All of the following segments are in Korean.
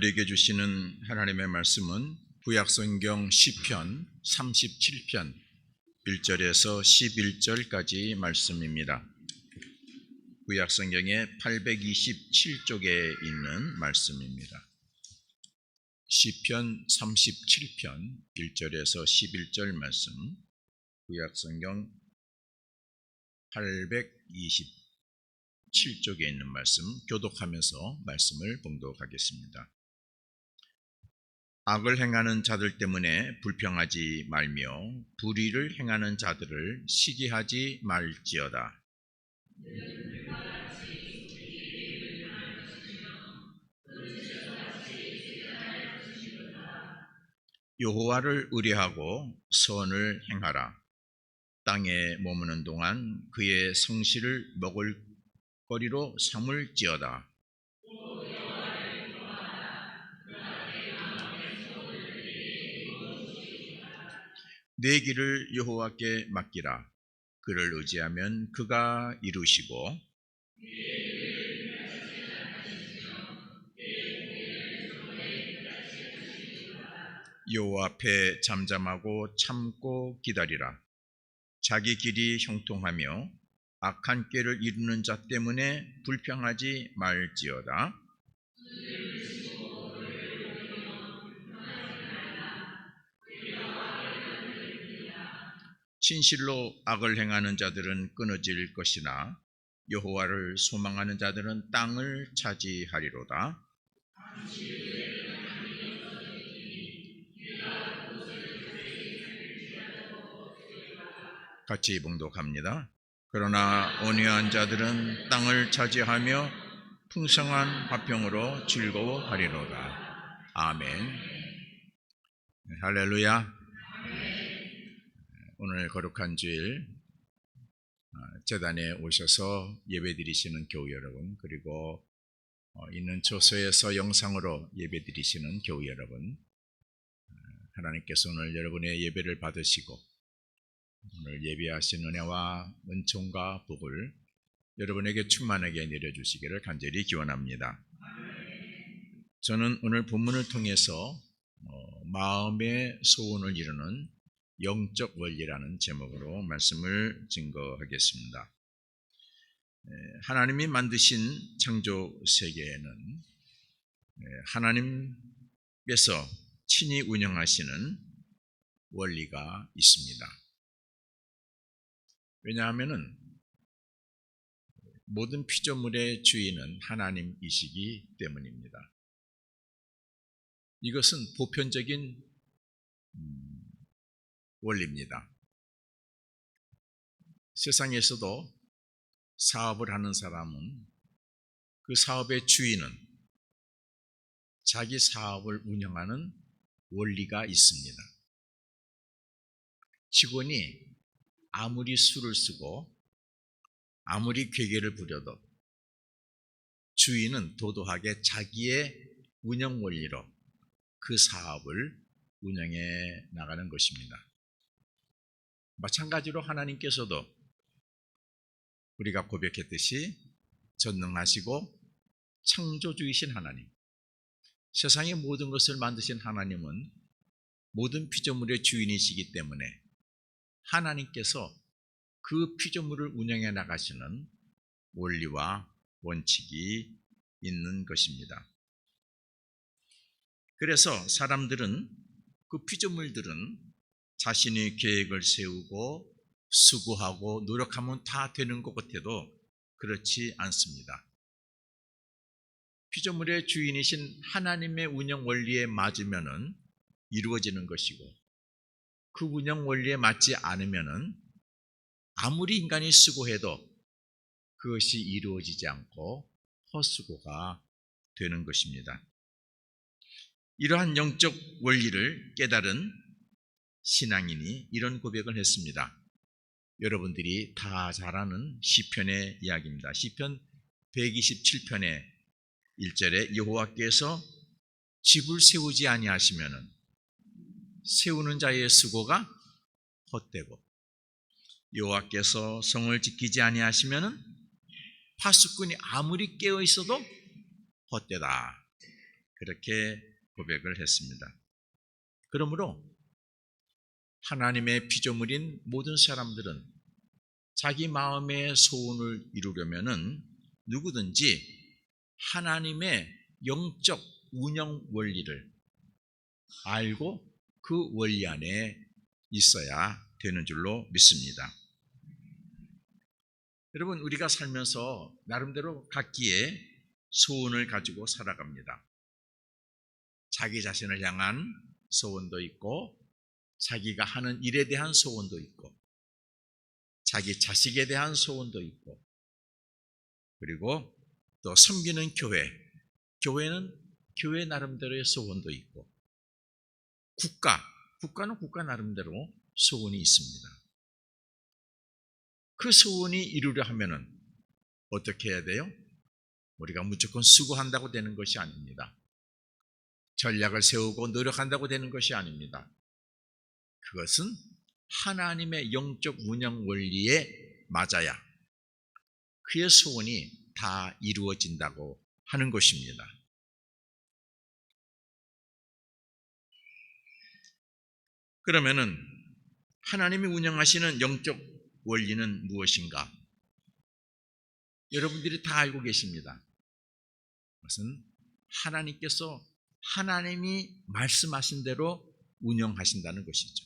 우리에게 주시는 하나님의 말씀은 구약성경 시편 37편 1절에서 11절까지 말씀입니다. 구약성경의 827쪽에 있는 말씀입니다. 시편 37편 1절에서 11절 말씀, 구약성경 827쪽에 있는 말씀 교독하면서 말씀을 봉독하겠습니다. 악을 행하는 자들 때문에 불평하지 말며 불의를 행하는 자들을 시기하지 말지어다. 여호와를 의뢰하고 선을 행하라. 땅에 머무는 동안 그의 성실을 먹을거리로 삼을지어다. 내 길을 여호와께 맡기라. 그를 의지하면 그가 이루시고 여호와 앞에 잠잠하고 참고 기다리라. 자기 길이 형통하며 악한 꾀를 이루는 자 때문에 불평하지 말지어다. 진실로 악을 행하는 자들은 끊어질 것이나 여호와를 소망하는 자들은 땅을 차지하리로다. 같이 봉독합니다. 그러나 온유한 자들은 땅을 차지하며 풍성한 화평으로 즐거워하리로다. 아멘. 할렐루야. 오늘 거룩한 주일 제단에 오셔서 예배드리시는 교우 여러분, 그리고 있는 초소에서 영상으로 예배드리시는 교우 여러분, 하나님께서 오늘 여러분의 예배를 받으시고 오늘 예배하신 은혜와 은총과 복을 여러분에게 충만하게 내려주시기를 간절히 기원합니다. 저는 오늘 본문을 통해서 마음의 소원을 이루는 영적 원리라는 제목으로 말씀을 증거하겠습니다. 하나님이 만드신 창조 세계에는 하나님께서 친히 운영하시는 원리가 있습니다. 왜냐하면 모든 피조물의 주인은 하나님이시기 때문입니다. 이것은 보편적인 원리입니다. 세상에서도 사업을 하는 사람은 그 사업의 주인은 자기 사업을 운영하는 원리가 있습니다. 직원이 아무리 수를 쓰고 아무리 괴계를 부려도 주인은 도도하게 자기의 운영 원리로 그 사업을 운영해 나가는 것입니다. 마찬가지로 하나님께서도 우리가 고백했듯이 전능하시고 창조주이신 하나님, 세상의 모든 것을 만드신 하나님은 모든 피조물의 주인이시기 때문에 하나님께서 그 피조물을 운영해 나가시는 원리와 원칙이 있는 것입니다. 그래서 사람들은, 그 피조물들은 자신의 계획을 세우고 수고하고 노력하면 다 되는 것 같아도 그렇지 않습니다. 피조물의 주인이신 하나님의 운영 원리에 맞으면은 이루어지는 것이고, 그 운영 원리에 맞지 않으면은 아무리 인간이 수고해도 그것이 이루어지지 않고 헛수고가 되는 것입니다. 이러한 영적 원리를 깨달은 신앙인이 이런 고백을 했습니다. 여러분들이 다 잘 아는 시편의 이야기입니다. 시편 127편의 1절에 여호와께서 집을 세우지 아니하시면은 세우는 자의 수고가 헛되고 여호와께서 성을 지키지 아니하시면은 파수꾼이 아무리 깨어 있어도 헛되다. 그렇게 고백을 했습니다. 그러므로 하나님의 피조물인 모든 사람들은 자기 마음의 소원을 이루려면은 누구든지 하나님의 영적 운영 원리를 알고 그 원리 안에 있어야 되는 줄로 믿습니다. 여러분, 우리가 살면서 나름대로 각기의 소원을 가지고 살아갑니다. 자기 자신을 향한 소원도 있고, 자기가 하는 일에 대한 소원도 있고, 자기 자식에 대한 소원도 있고, 그리고 또 섬기는 교회는 교회 나름대로의 소원도 있고, 국가는 국가 나름대로 소원이 있습니다. 그 소원이 이루려 하면은 어떻게 해야 돼요? 우리가 무조건 수고한다고 되는 것이 아닙니다. 전략을 세우고 노력한다고 되는 것이 아닙니다. 그것은 하나님의 영적 운영 원리에 맞아야 그의 소원이 다 이루어진다고 하는 것입니다. 그러면은 하나님이 운영하시는 영적 원리는 무엇인가? 여러분들이 다 알고 계십니다. 그것은 하나님께서 하나님이 말씀하신 대로 운영하신다는 것이죠.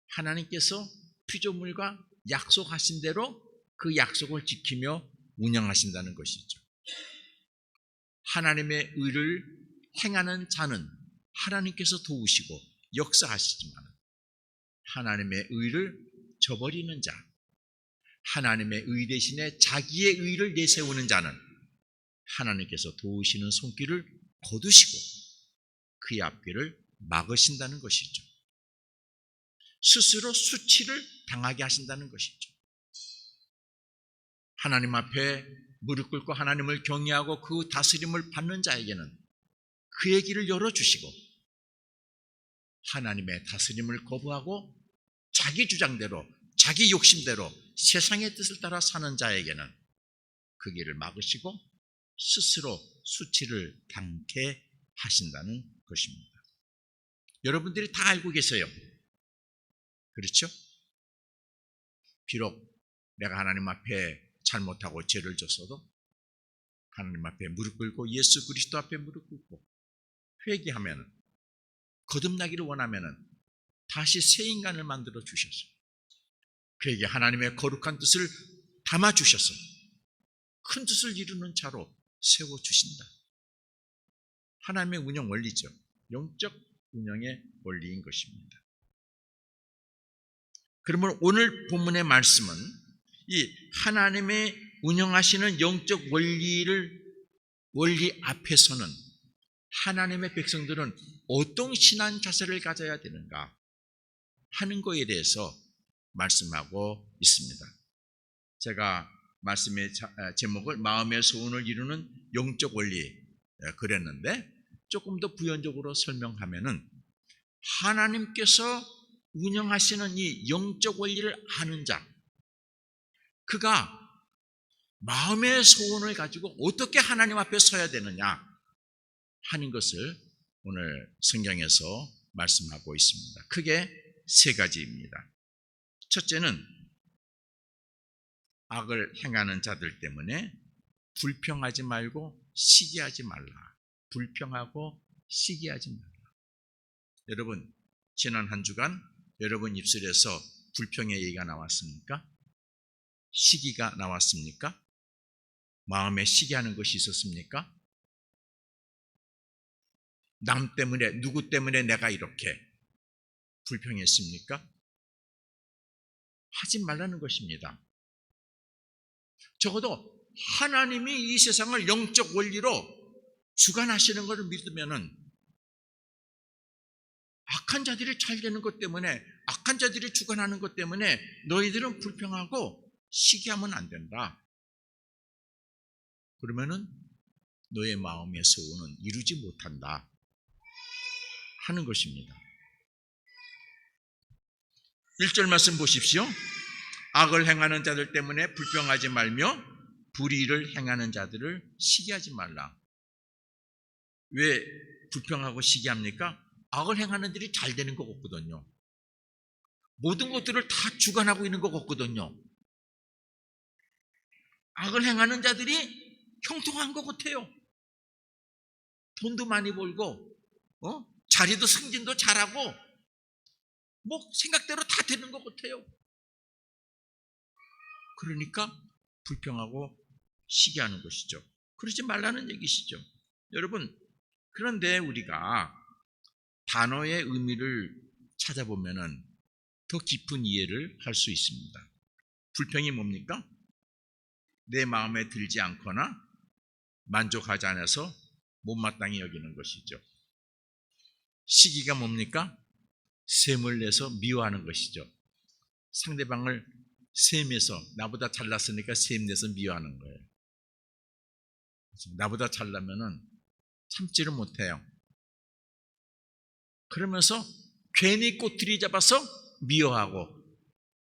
하나님께서 피조물과 약속하신 대로 그 약속을 지키며 운영하신다는 것이죠. 하나님의 의를 행하는 자는 하나님께서 도우시고 역사하시지만 하나님의 의를 저버리는 자, 하나님의 의 대신에 자기의 의를 내세우는 자는 하나님께서 도우시는 손길을 거두시고 그의 앞길을 막으신다는 것이죠. 스스로 수치를 당하게 하신다는 것이죠. 하나님 앞에 무릎 꿇고 하나님을 경외하고 그 다스림을 받는 자에게는 그의 길을 열어주시고, 하나님의 다스림을 거부하고 자기 주장대로 자기 욕심대로 세상의 뜻을 따라 사는 자에게는 그 길을 막으시고 스스로 수치를 당케 하신다는 것입니다. 여러분들이 다 알고 계세요. 그렇죠? 비록 내가 하나님 앞에 잘못하고 죄를 졌어도 하나님 앞에 무릎 꿇고 예수 그리스도 앞에 무릎 꿇고 회개하면, 거듭나기를 원하면 다시 새 인간을 만들어 주셔서 그에게 하나님의 거룩한 뜻을 담아 주셔서 큰 뜻을 이루는 자로 세워주신다. 하나님의 운영 원리죠. 영적 운영의 원리인 것입니다. 그러면 오늘 본문의 말씀은 이 하나님의 운영하시는 영적 원리 앞에서는 하나님의 백성들은 어떤 신앙 자세를 가져야 되는가 하는 것에 대해서 말씀하고 있습니다. 제가 말씀의 제목을 마음의 소원을 이루는 영적 원리 그랬는데, 조금 더 부연적으로 설명하면은 하나님께서 운영하시는 이 영적 원리를 아는 자, 그가 마음의 소원을 가지고 어떻게 하나님 앞에 서야 되느냐 하는 것을 오늘 성경에서 말씀하고 있습니다. 크게 세 가지입니다. 첫째는 악을 행하는 자들 때문에 불평하지 말고 시기하지 말라. 불평하고 시기하지 말라. 여러분, 지난 한 주간 여러분 입술에서 불평의 얘기가 나왔습니까? 시기가 나왔습니까? 마음에 시기하는 것이 있었습니까? 남 때문에, 누구 때문에 내가 이렇게 불평했습니까? 하지 말라는 것입니다. 적어도 하나님이 이 세상을 영적 원리로 주관하시는 것을 믿으면은 악한 자들이 잘 되는 것 때문에, 악한 자들이 주관하는 것 때문에 너희들은 불평하고 시기하면 안 된다. 그러면은 너의 마음의 소원은 이루지 못한다 하는 것입니다. 1절 말씀 보십시오. 악을 행하는 자들 때문에 불평하지 말며 불의를 행하는 자들을 시기하지 말라. 왜 불평하고 시기합니까? 악을 행하는 들이 잘 되는 것 같거든요. 모든 것들을 다 주관하고 있는 것 같거든요. 악을 행하는 자들이 형통한 것 같아요. 돈도 많이 벌고, 자리도 승진도 잘하고, 뭐 생각대로 다 되는 것 같아요. 그러니까 불평하고 시기하는 것이죠. 그러지 말라는 얘기시죠. 여러분, 그런데 우리가 단어의 의미를 찾아보면은 더 깊은 이해를 할 수 있습니다. 불평이 뭡니까? 내 마음에 들지 않거나 만족하지 않아서 못마땅히 여기는 것이죠. 시기가 뭡니까? 셈을 내서 미워하는 것이죠. 상대방을 셈해서 나보다 잘났으니까 셈내서 미워하는 거예요. 나보다 잘나면은 참지를 못해요. 그러면서 괜히 꼬투리 잡아서 미워하고,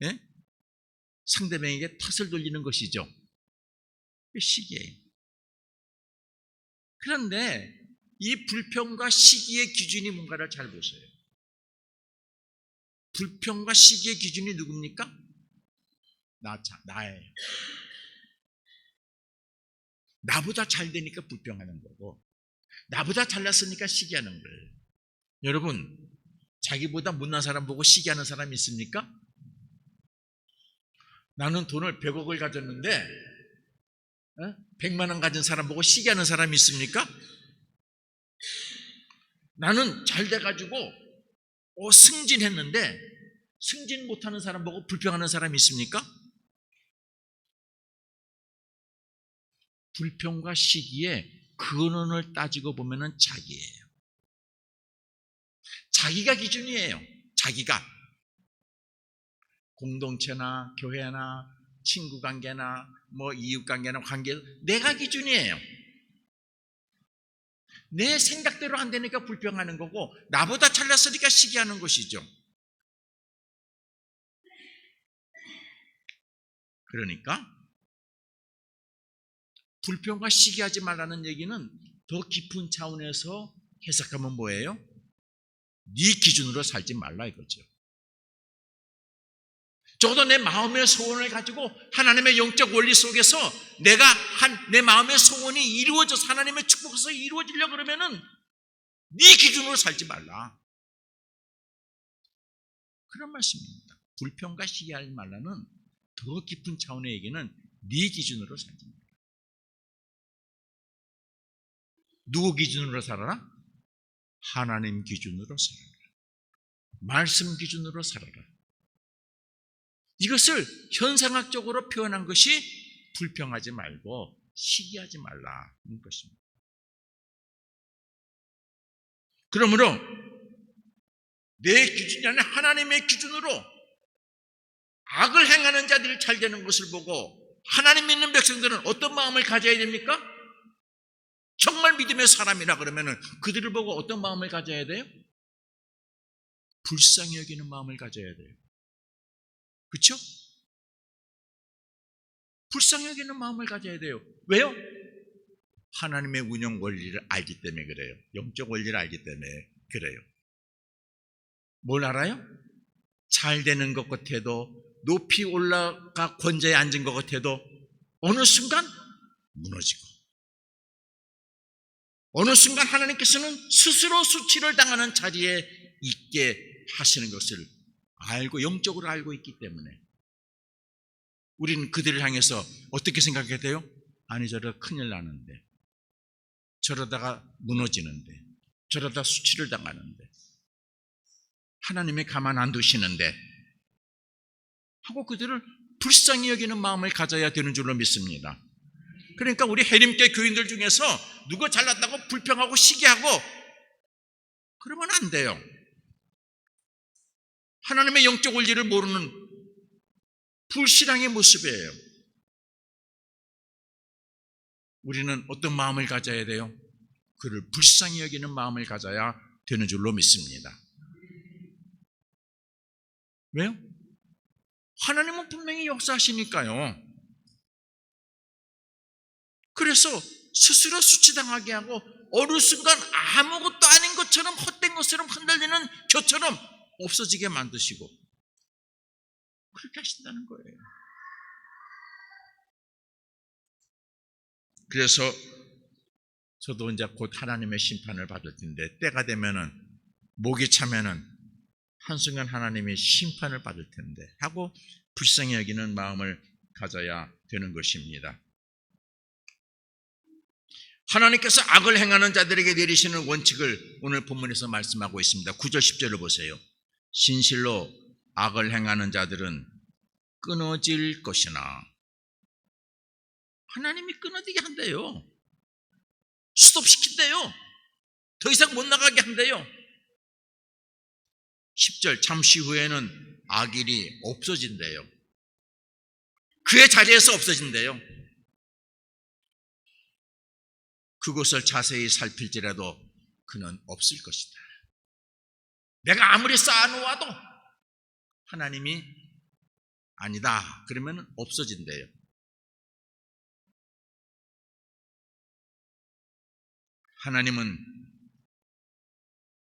예? 상대방에게 탓을 돌리는 것이죠. 시기예요. 그런데 이 불평과 시기의 기준이 뭔가를 잘 보세요. 불평과 시기의 기준이 누굽니까? 나예요. 나보다 잘 되니까 불평하는 거고, 나보다 잘났으니까 시기하는 거예요. 여러분, 자기보다 못난 사람 보고 시기하는 사람 있습니까? 나는 돈을 100억을 가졌는데 100만 원 가진 사람 보고 시기하는 사람이 있습니까? 나는 잘 돼가지고 승진했는데 승진 못하는 사람 보고 불평하는 사람이 있습니까? 불평과 시기의 근원을 따지고 보면은 자기예요. 자기가 기준이에요. 자기가. 공동체나 교회나 친구 관계나 뭐 이웃 관계나 관계, 내가 기준이에요. 내 생각대로 안 되니까 불평하는 거고, 나보다 잘났으니까 시기하는 것이죠. 그러니까 불평과 시기하지 말라는 얘기는 더 깊은 차원에서 해석하면 뭐예요? 네 기준으로 살지 말라 이거죠. 적어도 내 마음의 소원을 가지고 하나님의 영적 원리 속에서 내가 내 마음의 소원이 이루어져서 하나님의 축복에서 이루어지려고 그러면은 네 기준으로 살지 말라. 그런 말씀입니다. 불평과 시기하지 말라는 더 깊은 차원의 얘기는 네 기준으로 살지 말라. 누구 기준으로 살아라? 하나님 기준으로 살아라. 말씀 기준으로 살아라. 이것을 현상학적으로 표현한 것이 불평하지 말고 시기하지 말라는 것입니다. 그러므로 내 기준이 아니라 하나님의 기준으로 악을 행하는 자들이 잘 되는 것을 보고 하나님 믿는 백성들은 어떤 마음을 가져야 됩니까? 정말 믿음의 사람이라 그러면 그들을 보고 어떤 마음을 가져야 돼요? 불쌍히 여기는 마음을 가져야 돼요. 그렇죠? 불쌍히 여기는 마음을 가져야 돼요. 왜요? 하나님의 운영 원리를 알기 때문에 그래요. 영적 원리를 알기 때문에 그래요. 뭘 알아요? 잘 되는 것 같아도, 높이 올라가 권좌에 앉은 것 같아도 어느 순간 무너지고, 어느 순간 하나님께서는 스스로 수치를 당하는 자리에 있게 하시는 것을 알고, 영적으로 알고 있기 때문에 우리는 그들을 향해서 어떻게 생각해야 돼요? 아니, 저러다 큰일 나는데, 저러다가 무너지는데, 저러다 수치를 당하는데, 하나님이 가만 안 두시는데 하고 그들을 불쌍히 여기는 마음을 가져야 되는 줄로 믿습니다. 그러니까 우리 해림교회 교인들 중에서 누가 잘났다고 불평하고 시기하고 그러면 안 돼요. 하나님의 영적 원리를 모르는 불신앙의 모습이에요. 우리는 어떤 마음을 가져야 돼요? 그를 불쌍히 여기는 마음을 가져야 되는 줄로 믿습니다. 왜요? 하나님은 분명히 역사하시니까요. 그래서 스스로 수치당하게 하고 어느 순간 아무것도 아닌 것처럼 헛된 것처럼 흔들리는 겨처럼 없어지게 만드시고 그렇게 하신다는 거예요. 그래서 저도 이제 곧 하나님의 심판을 받을 텐데 때가 되면은 목이 차면은 한순간 하나님의 심판을 받을 텐데 하고 불쌍히 여기는 마음을 가져야 되는 것입니다. 하나님께서 악을 행하는 자들에게 내리시는 원칙을 오늘 본문에서 말씀하고 있습니다. 9절 10절을 보세요. 진실로 악을 행하는 자들은 끊어질 것이나 하나님이 끊어지게 한대요. 스톱시킨대요. 더 이상 못 나가게 한대요. 10절 잠시 후에는 악일이 없어진대요. 그의 자리에서 없어진대요. 그곳을 자세히 살필지라도 그는 없을 것이다. 내가 아무리 쌓아놓아도 하나님이 아니다 그러면 없어진대요. 하나님은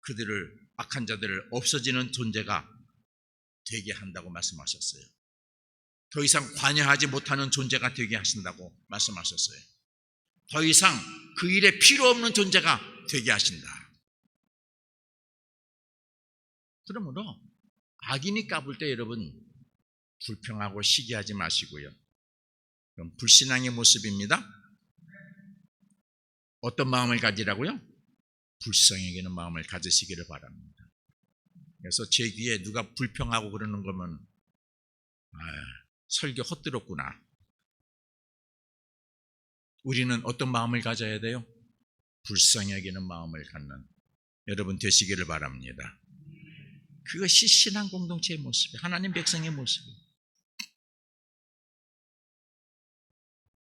그들을 악한 자들을 없어지는 존재가 되게 한다고 말씀하셨어요. 더 이상 관여하지 못하는 존재가 되게 하신다고 말씀하셨어요. 더 이상 그 일에 필요 없는 존재가 되게 하신다. 그러므로 악인이 까불 때 여러분 불평하고 시기하지 마시고요. 그럼 불신앙의 모습입니다. 어떤 마음을 가지라고요? 불쌍히 여기는 마음을 가지시기를 바랍니다. 그래서 제 귀에 누가 불평하고 그러는 거면 설교 헛들었구나. 우리는 어떤 마음을 가져야 돼요? 불쌍히 여기는 마음을 갖는 여러분 되시기를 바랍니다. 그것이 신앙 공동체의 모습이에요. 하나님 백성의 모습이에요.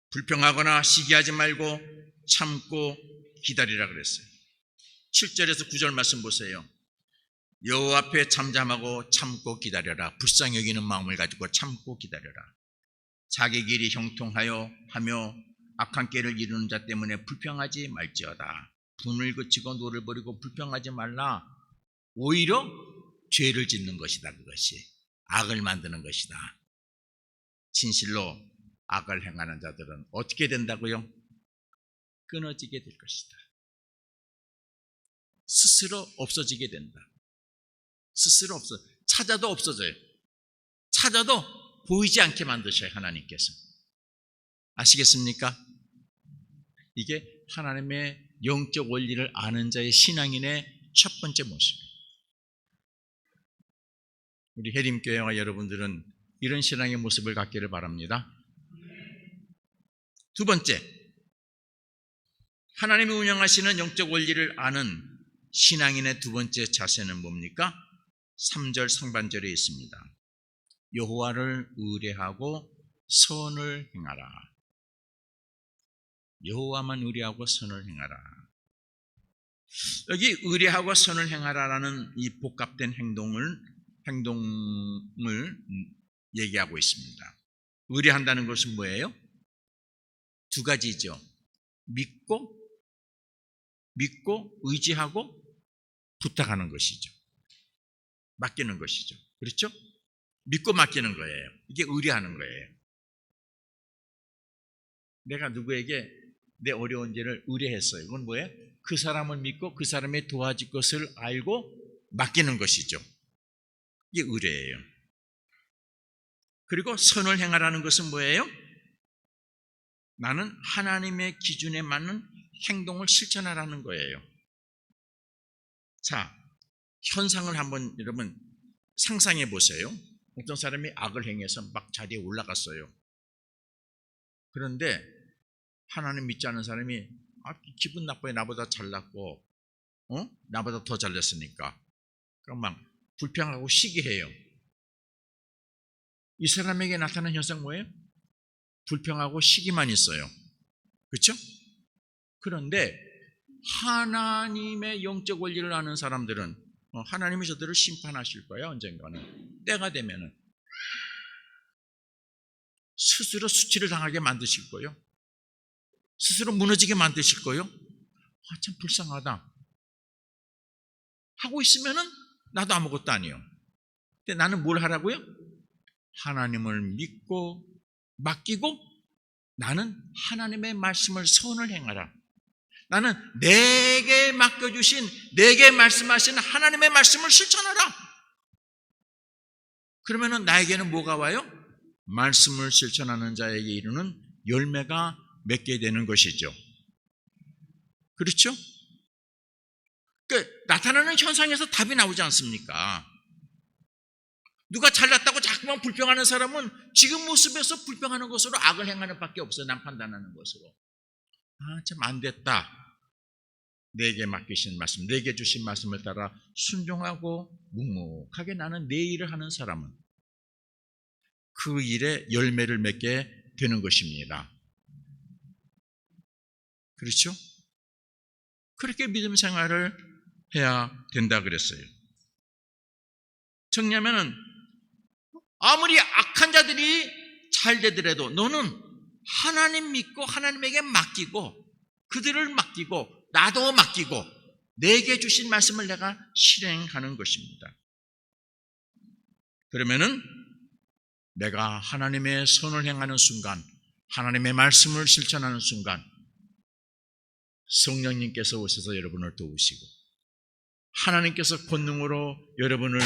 불평하거나 시기하지 말고 참고 기다리라 그랬어요. 7절에서 9절 말씀 보세요. 여호와 앞에 잠잠하고 참고 기다려라. 불쌍히 여기는 마음을 가지고 참고 기다려라. 자기 길이 형통하여 하며 악한 꾀를 이루는 자 때문에 불평하지 말지어다. 분을 그치고 노를 버리고 불평하지 말라. 오히려 죄를 짓는 것이다. 그것이 악을 만드는 것이다. 진실로 악을 행하는 자들은 어떻게 된다고요? 끊어지게 될 것이다. 스스로 없어지게 된다. 스스로 찾아도 없어져요. 찾아도 보이지 않게 만드셔요. 하나님께서. 아시겠습니까? 이게 하나님의 영적 원리를 아는 자의 신앙인의 첫 번째 모습이에요. 우리 해림교회와 여러분들은 이런 신앙의 모습을 갖기를 바랍니다. 두 번째, 하나님이 운영하시는 영적 원리를 아는 신앙인의 두 번째 자세는 뭡니까? 3절 상반절에 있습니다. 여호와를 의뢰하고 선을 행하라. 여호와만 의뢰하고 선을 행하라. 여기 의뢰하고 선을 행하라라는 이 복합된 행동을 얘기하고 있습니다. 의뢰한다는 것은 뭐예요? 두 가지죠. 믿고 의지하고 부탁하는 것이죠. 맡기는 것이죠. 그렇죠? 믿고 맡기는 거예요. 이게 의뢰하는 거예요. 내가 누구에게 내 어려운 일을 의뢰했어요. 이건 뭐예요? 그 사람을 믿고 그 사람의 도와줄 것을 알고 맡기는 것이죠. 이게 의뢰예요. 그리고 선을 행하라는 것은 뭐예요? 나는 하나님의 기준에 맞는 행동을 실천하라는 거예요. 자, 현상을 한번 여러분 상상해 보세요. 어떤 사람이 악을 행해서 막 자리에 올라갔어요. 그런데 하나님 믿지 않은 사람이 기분 나빠요. 나보다 잘났고 나보다 더 잘났으니까. 그럼 막 불평하고 시기해요. 이 사람에게 나타나는 현상 뭐예요? 불평하고 시기만 있어요. 그렇죠? 그런데 하나님의 영적 원리를 아는 사람들은 하나님이 저들을 심판하실 거야. 언젠가는. 때가 되면은 스스로 수치를 당하게 만드실 거예요. 스스로 무너지게 만드실 거예요? 참 불쌍하다 하고 있으면은 나도 아무것도 아니에요. 근데 나는 뭘 하라고요? 하나님을 믿고 맡기고 나는 하나님의 말씀을 선을 행하라. 나는 내게 맡겨주신, 내게 말씀하신 하나님의 말씀을 실천하라. 그러면은 나에게는 뭐가 와요? 말씀을 실천하는 자에게 이르는 열매가 맺게 되는 것이죠. 그렇죠? 그러니까 나타나는 현상에서 답이 나오지 않습니까? 누가 잘났다고 자꾸만 불평하는 사람은 지금 모습에서 불평하는 것으로 악을 행하는 밖에 없어요. 남 판단하는 것으로. 참 안 됐다. 내게 맡기신 말씀, 내게 주신 말씀을 따라 순종하고 묵묵하게 나는 내 일을 하는 사람은 그 일에 열매를 맺게 되는 것입니다. 그렇죠? 그렇게 믿음 생활을 해야 된다 그랬어요. 정리하면은 아무리 악한 자들이 잘 되더라도 너는 하나님 믿고 하나님에게 맡기고 그들을 맡기고 나도 맡기고 내게 주신 말씀을 내가 실행하는 것입니다. 그러면은 내가 하나님의 선을 행하는 순간, 하나님의 말씀을 실천하는 순간 성령님께서 오셔서 여러분을 도우시고 하나님께서 권능으로 여러분을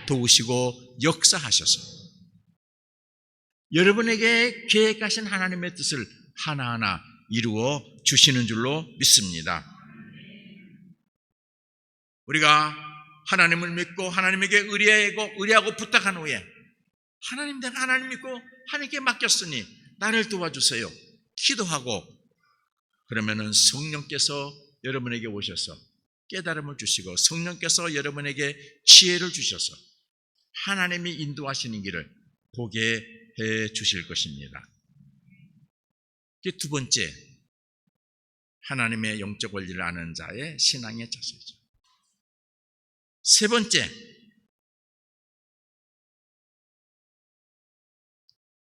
도우시고 역사하셔서 여러분에게 계획하신 하나님의 뜻을 하나하나 이루어 주시는 줄로 믿습니다. 우리가 하나님을 믿고 하나님에게 의뢰하고 부탁한 후에 하나님, 내가 하나님 믿고 하나님께 맡겼으니 나를 도와주세요. 기도하고 그러면은 성령께서 여러분에게 오셔서 깨달음을 주시고 성령께서 여러분에게 지혜를 주셔서 하나님이 인도하시는 길을 보게 해 주실 것입니다. 두 번째, 하나님의 영적 원리를 아는 자의 신앙의 자세죠. 세 번째,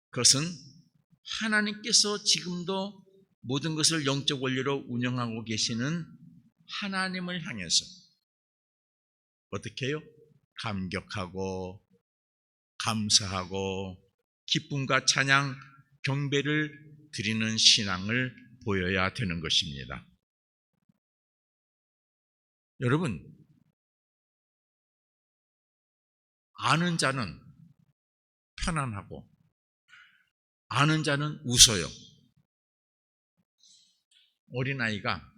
그것은 하나님께서 지금도 모든 것을 영적 원리로 운영하고 계시는 하나님을 향해서 어떻게 해요? 감격하고 감사하고 기쁨과 찬양, 경배를 드리는 신앙을 보여야 되는 것입니다. 여러분, 아는 자는 편안하고 아는 자는 웃어요. 어린아이가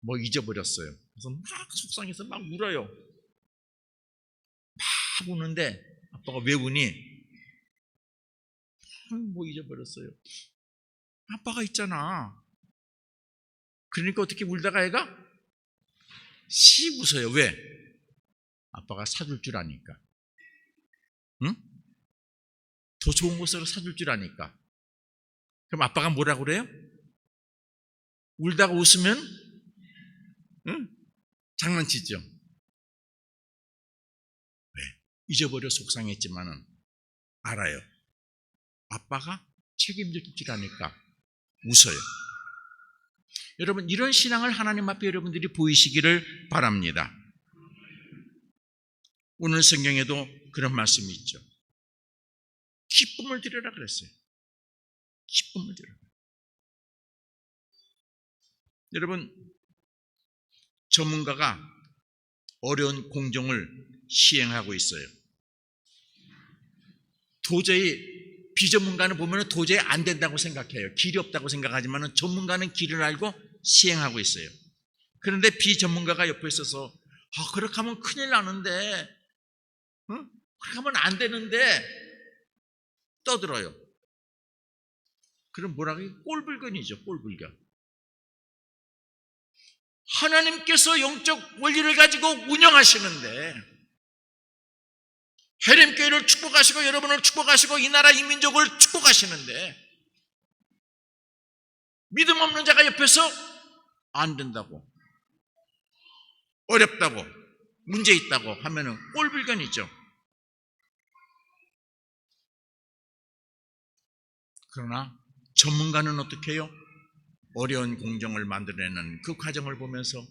뭐 잊어버렸어요. 그래서 막 속상해서 막 울어요. 막 우는데 아빠가 왜 우니? 뭐 잊어버렸어요. 아빠가 있잖아. 그러니까 어떻게 울다가 애가 씩 웃어요. 왜? 아빠가 사줄 줄 아니까. 응? 더 좋은 것으로 사줄 줄 아니까. 그럼 아빠가 뭐라고 그래요? 울다가 웃으면 응? 장난치죠. 왜? 잊어버려 속상했지만은 알아요. 아빠가 책임질 줄 아니까 웃어요. 여러분, 이런 신앙을 하나님 앞에 여러분들이 보이시기를 바랍니다. 오늘 성경에도 그런 말씀이 있죠. 기쁨을 드려라 그랬어요. 기쁨을 드려라. 여러분, 전문가가 어려운 공정을 시행하고 있어요. 도저히 비전문가는 보면 도저히 안 된다고 생각해요. 길이 없다고 생각하지만 전문가는 길을 알고 시행하고 있어요. 그런데 비전문가가 옆에 있어서 그렇게 하면 큰일 나는데 그렇게 하면 안 되는데 떠들어요. 그럼 뭐라고 해요? 꼴불견이죠. 꼴불견. 하나님께서 영적 원리를 가지고 운영하시는데 해림교회를 축복하시고 여러분을 축복하시고 이 나라 이 민족을 축복하시는데 믿음 없는 자가 옆에서 안 된다고, 어렵다고, 문제 있다고 하면은 꼴불견이죠. 그러나 전문가는 어떻게 해요? 어려운 공정을 만들어내는 그 과정을 보면서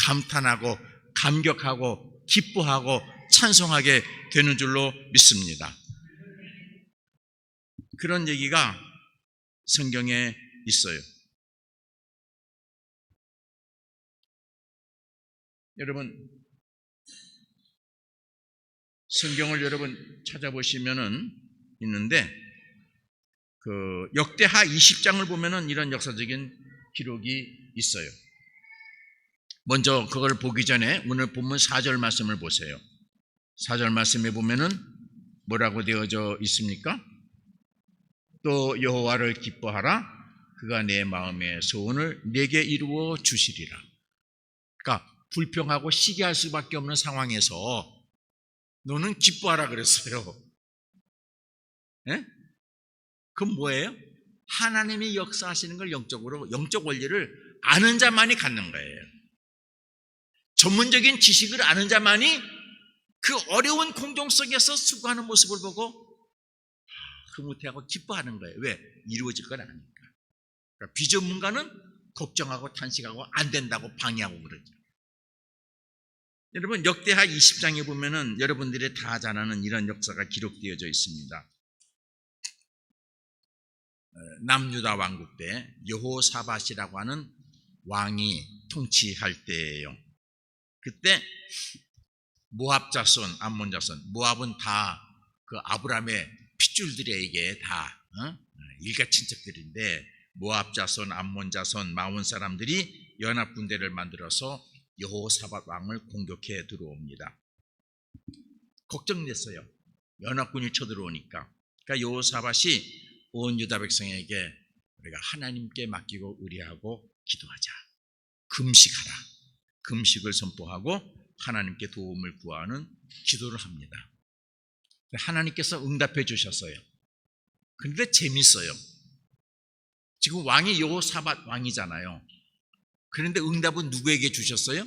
감탄하고 감격하고 기뻐하고 찬송하게 되는 줄로 믿습니다. 그런 얘기가 성경에 있어요. 여러분, 성경을 여러분 찾아보시면은 있는데, 그 역대하 20장을 보면은 이런 역사적인 기록이 있어요. 먼저 그걸 보기 전에 오늘 본문 4절 말씀을 보세요. 4절 말씀에 보면은 뭐라고 되어져 있습니까? 또 여호와를 기뻐하라. 그가 내 마음의 소원을 내게 이루어 주시리라. 그러니까 불평하고 시기할 수밖에 없는 상황에서 너는 기뻐하라 그랬어요. 예? 그건 뭐예요? 하나님이 역사하시는 걸 영적으로, 영적 원리를 아는 자만이 갖는 거예요. 전문적인 지식을 아는 자만이 그 어려운 공동 속에서 수고하는 모습을 보고 흐뭇해하고 기뻐하는 거예요. 왜? 이루어질 건 아니니까. 그러니까 비전문가는 걱정하고 탄식하고 안 된다고 방해하고 그러죠. 여러분, 역대하 20장에 보면은 여러분들이 다 잘 아는 이런 역사가 기록되어져 있습니다. 남유다 왕국 때 여호사밧이라고 하는 왕이 통치할 때예요. 그때 모압 자손, 암몬 자손, 모압은 다 그 아브라함의 핏줄들에게 다 일가친척들인데, 모압 자손, 암몬 자손, 마온 사람들이 연합 군대를 만들어서 여호사밧 왕을 공격해 들어옵니다. 걱정됐어요. 연합군이 쳐들어오니까. 그러니까 여호사밧이 온 유다 백성에게 우리가 하나님께 맡기고 의뢰하고 기도하자. 금식하라. 금식을 선포하고 하나님께 도움을 구하는 기도를 합니다. 하나님께서 응답해 주셨어요. 그런데 재밌어요. 지금 왕이 여호사밧 왕이잖아요. 그런데 응답은 누구에게 주셨어요?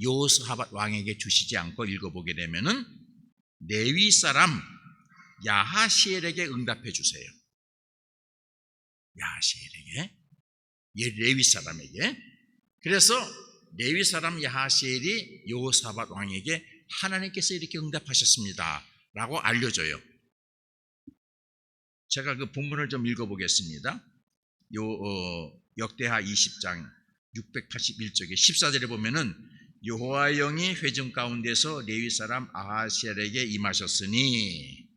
여호사밧 왕에게 주시지 않고 읽어보게 되면은 레위 사람 야하시엘에게 응답해 주세요. 야하시엘에게, 레위 사람에게. 그래서 레위 사람 야하시엘이 여호사밧 왕에게 하나님께서 이렇게 응답하셨습니다 라고 알려줘요. 제가 그 본문을 좀 읽어보겠습니다. 역대하 20장 681쪽에 14절에 보면은 여호와의 영이 회중 가운데서 레위 사람 아하시엘에게 임하셨으니,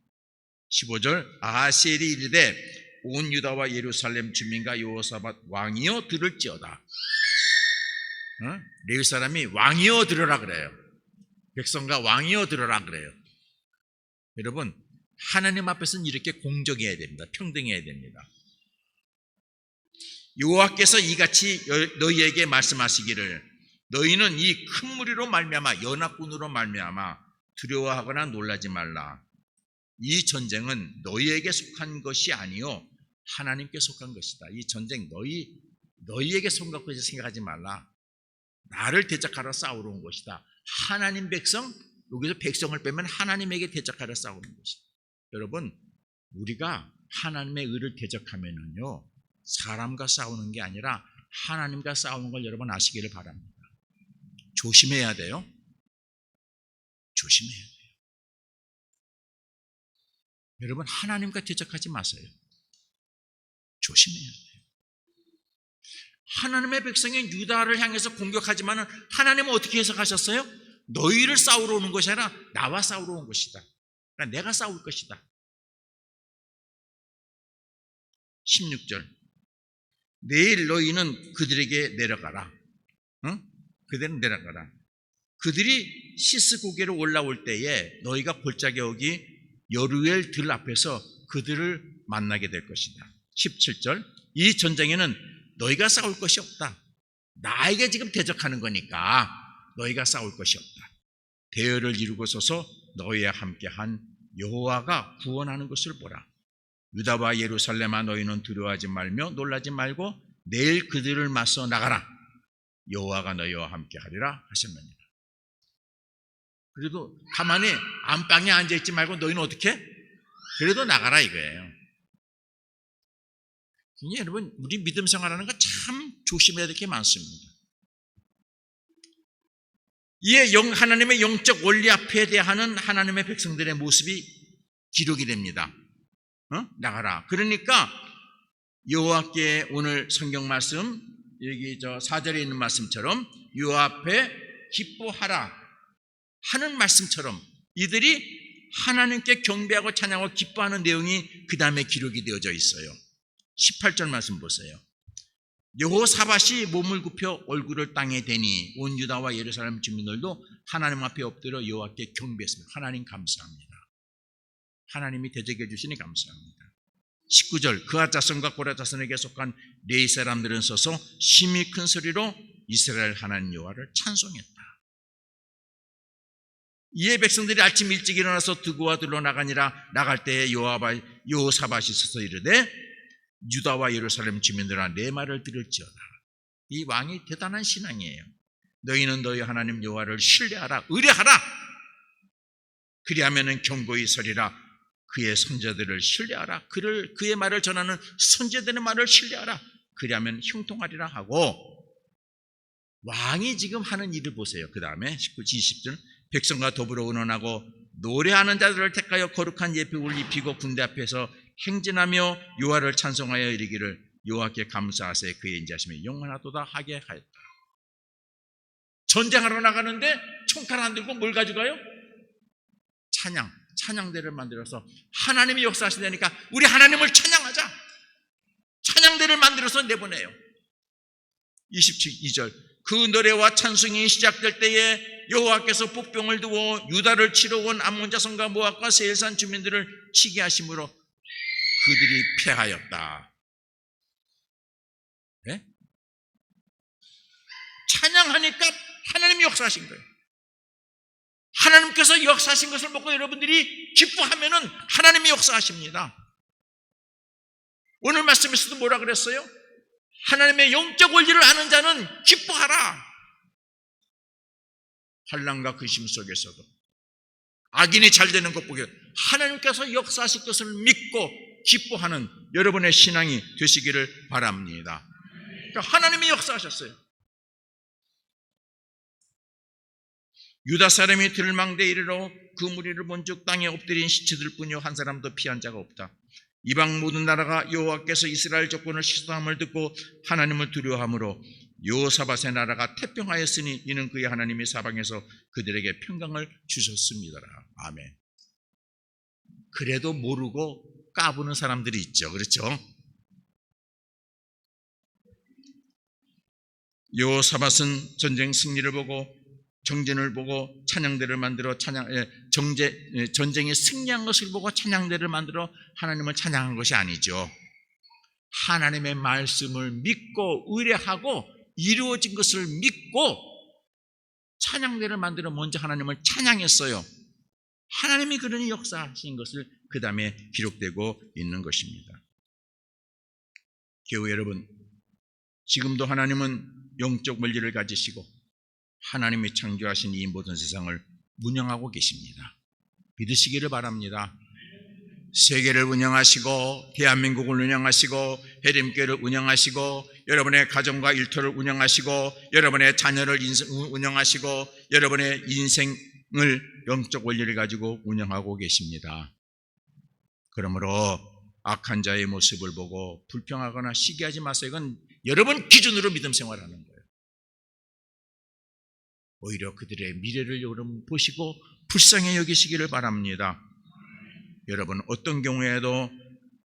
15절 아하시엘이 이르되 온 유다와 예루살렘 주민과 여호사밧 왕이여 들을지어다. 레위 사람이 왕이여 들으라 그래요. 백성과 왕이여 들으라 그래요. 여러분, 하나님 앞에서는 이렇게 공정해야 됩니다. 평등해야 됩니다. 여호와께서 이같이 너희에게 말씀하시기를 너희는 이 큰 무리로 말미암아 연합군으로 말미암아 두려워하거나 놀라지 말라. 이 전쟁은 너희에게 속한 것이 아니요 하나님께 속한 것이다. 이 전쟁 너희에게 속한 것이 생각하지 말라. 나를 대적하러 싸우러 온 것이다. 하나님 백성, 여기서 백성을 빼면 하나님에게 대적하러 싸우는 것이다. 여러분, 우리가 하나님의 의를 대적하면은요, 사람과 싸우는 게 아니라 하나님과 싸우는 걸 여러분 아시기를 바랍니다. 조심해야 돼요. 조심해야 돼요. 여러분, 하나님과 대적하지 마세요. 조심해야 돼요. 하나님의 백성인 유다를 향해서 공격하지만은 하나님은 어떻게 해석하셨어요? 너희를 싸우러 오는 것이 아니라 나와 싸우러 온 것이다. 그러니까 내가 싸울 것이다. 16절 내일 너희는 그들에게 내려가라. 그들은 내려가라. 그들이 시스 고개로 올라올 때에 너희가 골짜기 오기 여루엘 들 앞에서 그들을 만나게 될 것이다. 17절 이 전쟁에는 너희가 싸울 것이 없다. 나에게 지금 대적하는 거니까 너희가 싸울 것이 없다. 대열을 이루고 서서 너희와 함께한 여호와가 구원하는 것을 보라. 유다와 예루살렘아 너희는 두려워하지 말며 놀라지 말고 내일 그들을 맞서 나가라. 여호와가 너희와 함께하리라 하셨느니라. 그래도 가만히 안방에 앉아있지 말고 너희는 어떻게? 그래도 나가라 이거예요. 여러분, 우리 믿음 생활하는 거 참 조심해야 될 게 많습니다. 이에 하나님의 영적 원리 앞에 대하는 하나님의 백성들의 모습이 기록이 됩니다. 나가라. 그러니까 여호와께 오늘 성경 말씀, 여기 4절에 있는 말씀처럼 여호와 앞에 기뻐하라 하는 말씀처럼 이들이 하나님께 경배하고 찬양하고 기뻐하는 내용이 그 다음에 기록이 되어져 있어요. 18절 말씀 보세요. 여호사밧이 몸을 굽혀 얼굴을 땅에 대니 온 유다와 예루살렘 주민들도 하나님 앞에 엎드려 여호와께 경배했습니다. 하나님 감사합니다. 하나님이 대적해 주시니 감사합니다. 19절 그하 자손과 고라 자손에게 속한 레위 사람들은 서서 심히 큰 소리로 이스라엘 하나님 여호와를 찬송했다. 이에 백성들이 아침 일찍 일어나서 두고와 들러 나가니라. 나갈 때에 여호사밧이 서서 이르되 유다와 예루살렘 주민들아 내 말을 들을지어다. 이 왕이 대단한 신앙이에요. 너희는 너희 하나님 여호와를 신뢰하라, 의뢰하라. 그리하면은 경고히 서리라. 그의 선자들을 신뢰하라. 그의 말을 전하는 선자들의 말을 신뢰하라. 그리하면 형통하리라 하고, 왕이 지금 하는 일을 보세요. 그 다음에 19, 20절 백성과 더불어 의논하고 노래하는 자들을 택하여 거룩한 예복을 입히고 군대 앞에서 행진하며 여호와를 찬송하여 이르기를 여호와께 감사하세 그의 인자심이 영원하도다 하게 하였다. 전쟁하러 나가는데 총칼 안 들고 뭘 가져가요? 찬양대를 만들어서 하나님이 역사하시다니까 우리 하나님을 찬양하자. 찬양대를 만들어서 내보내요. 22절 그 노래와 찬송이 시작될 때에 여호와께서 복병을 두어 유다를 치러 온 암몬 자손과 모압과 세일산 주민들을 치게 하심으로 그들이 패하였다. 네? 찬양하니까 하나님이 역사하신 거예요. 하나님께서 역사하신 것을 보고 여러분들이 기뻐하면은 하나님이 역사하십니다. 오늘 말씀에서도 뭐라 그랬어요? 하나님의 영적 원리를 아는 자는 기뻐하라. 환난과 근심 속에서도 악인이 잘 되는 것 보고 하나님께서 역사하실 것을 믿고 기뻐하는 여러분의 신앙이 되시기를 바랍니다. 그러니까 하나님이 역사하셨어요. 유다 사람이 들망대에 이르러 그 무리를 본즉 땅에 엎드린 시체들 뿐이요 한 사람도 피한 자가 없다. 이방 모든 나라가 여호와께서 이스라엘 족본을 시소함을 듣고 하나님을 두려워함으로 여호사밧의 나라가 태평하였으니 이는 그의 하나님이 사방에서 그들에게 평강을 주셨습니다. 아멘. 그래도 모르고 까부는 사람들이 있죠. 그렇죠? 여호사밧은 전쟁 승리를 보고 정진을 보고 찬양대를 만들어 전쟁에 승리한 것을 보고 찬양대를 만들어 하나님을 찬양한 것이 아니죠. 하나님의 말씀을 믿고 의뢰하고 이루어진 것을 믿고 찬양대를 만들어 먼저 하나님을 찬양했어요. 하나님이 그러니 역사하신 것을 그 다음에 기록되고 있는 것입니다. 교회 여러분, 지금도 하나님은 영적 원리를 가지시고 하나님이 창조하신 이 모든 세상을 운영하고 계십니다. 믿으시기를 바랍니다. 세계를 운영하시고 대한민국을 운영하시고 해림교회를 운영하시고 여러분의 가정과 일터를 운영하시고 여러분의 자녀를 운영하시고 여러분의 인생을 영적 원리를 가지고 운영하고 계십니다. 그러므로 악한 자의 모습을 보고 불평하거나 시기하지 마세요. 이건 여러분 기준으로 믿음 생활하는 거예요. 오히려 그들의 미래를 여러분 보시고 불쌍히 여기시기를 바랍니다. 여러분 어떤 경우에도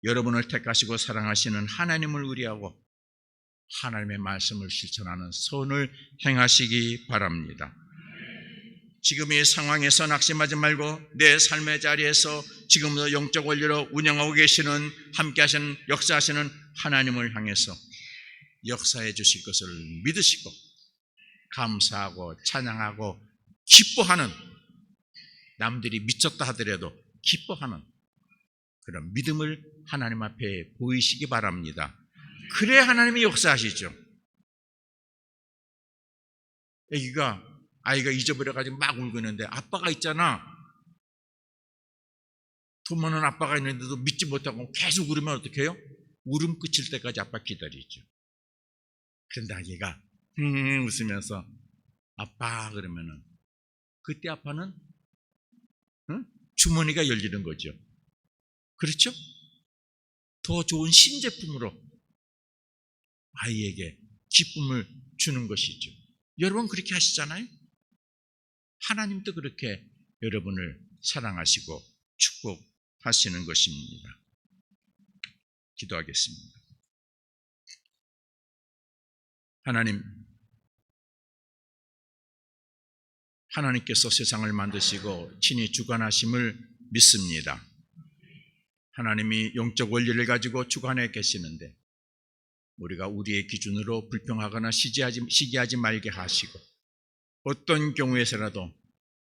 여러분을 택하시고 사랑하시는 하나님을 의뢰하고 하나님의 말씀을 실천하는 선을 행하시기 바랍니다. 지금 이 상황에서 낙심하지 말고 내 삶의 자리에서 지금도 영적 원리로 운영하고 계시는 함께 하시는 역사하시는 하나님을 향해서 역사해 주실 것을 믿으시고 감사하고 찬양하고 기뻐하는, 남들이 미쳤다 하더라도 기뻐하는 그런 믿음을 하나님 앞에 보이시기 바랍니다. 그래야 하나님이 역사하시죠. 아이가 잊어버려가지고 막 울고 있는데 아빠가 있잖아. 돈 많은 아빠가 있는데도 믿지 못하고 계속 울으면 어떡해요? 울음 그칠 때까지 아빠 기다리죠. 그런데 아기가 웃으면서 아빠 그러면은 그때 아빠는 주머니가 열리는 거죠. 그렇죠? 더 좋은 신제품으로 아이에게 기쁨을 주는 것이죠. 여러분 그렇게 하시잖아요? 하나님도 그렇게 여러분을 사랑하시고 축복하시는 것입니다. 기도하겠습니다. 하나님께서 세상을 만드시고 친히 주관하심을 믿습니다. 하나님이 영적 원리를 가지고 주관해 계시는데 우리가 우리의 기준으로 불평하거나 시기하지 말게 하시고 어떤 경우에서라도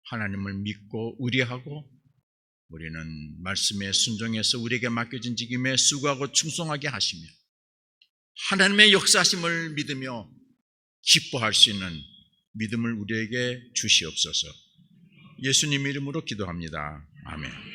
하나님을 믿고 의뢰하고 우리는 말씀에 순종해서 우리에게 맡겨진 직임에 수고하고 충성하게 하시며 하나님의 역사하심을 믿으며 기뻐할 수 있는 믿음을 우리에게 주시옵소서. 예수님 이름으로 기도합니다. 아멘.